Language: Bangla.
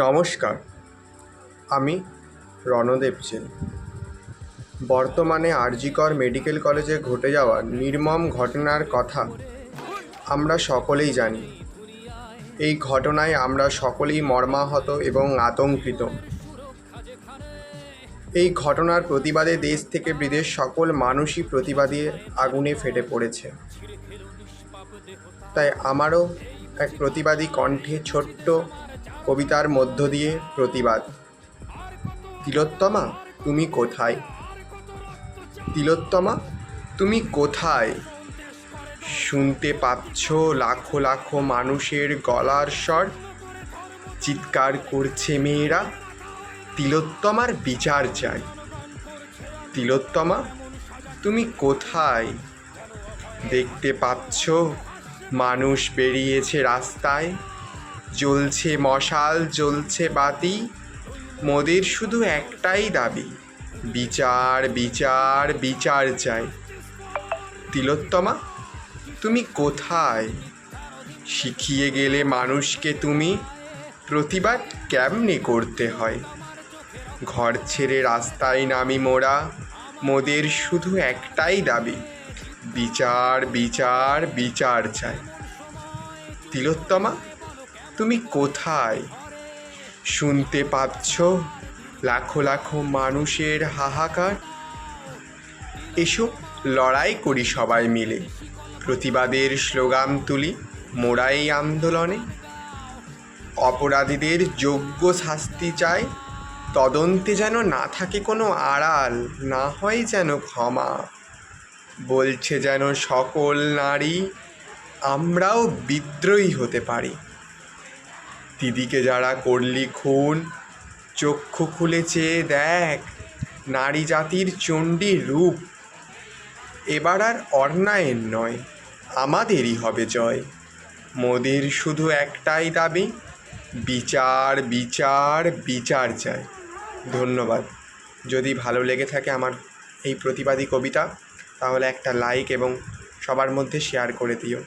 নমস্কার, আমি রণদেব সেন। বর্তমানে আরজিকর মেডিকেল কলেজে ঘটে যাওয়া নির্মম ঘটনার কথা আমরা সকলেই জানি। এই ঘটনায় আমরা সকলেই মর্মাহত এবং আতঙ্কিত। এই ঘটনার প্রতিবাদে দেশ থেকে বিদেশ সকল মানুষই প্রতিবাদে আগুনে ফেটে পড়েছে। তাই আমারও এক প্রতিবাদী কণ্ঠে ছোট্ট কবিতার মধ্য দিয়ে প্রতিবাদ। তিলোত্তমা, তুমি কোথায়? তিলোত্তমা, তুমি কোথায়? শুনতে পাচ্ছ লাখো লাখো মানুষের গলার স্বর? চিৎকার করছে মেয়েরা, তিলোত্তমার বিচার চাই। তিলোত্তমা, তুমি কোথায়? দেখতে পাচ্ছ মানুষ বেরিয়েছে রাস্তায়, জ্বলছে মশাল, জ্বলছে বাতি, মোদের শুধু একটাই দাবি, বিচার বিচার বিচার চাই। তিলোত্তমা, তুমি কোথায়? শিখিয়ে গেলে মানুষকে তুমি প্রতিবাদ কেমনে করতে হয়। ঘর ছেড়ে রাস্তায় নামি মোরা, মোদের শুধু একটাই দাবি, বিচার বিচার বিচার চাই। তিলোত্তমা, তুমি কোথায়? শুনতে পাচ্ছ লাখো লাখো মানুষের হাহাকার? এসো লড়াই করি সবাই মিলে, প্রতিবাদের স্লোগান তুলি মোরা এই আন্দোলনে। অপরাধীদের যোগ্য শাস্তি চাই, তদন্তে যেন না থাকে কোনো আড়াল, না হয় যেন ক্ষমা। বলছে যেন সকল নারী, আমরাও বিদ্রোহী হতে পারি। দিদিকে যারা করলি খুন, চক্ষু খুলে চেয়ে দেখ নারী জাতির চণ্ডীর রূপ। এবার আর অন্যায়ের নয়, আমাদেরই হবে জয়। মোদের শুধু একটাই দাবি, বিচার বিচার বিচার চাই। ধন্যবাদ। যদি ভালো লেগে থাকে আমার এই প্রতিবাদী কবিতা, তাহলে একটা লাইক এবং সবার মধ্যে শেয়ার করে দিও।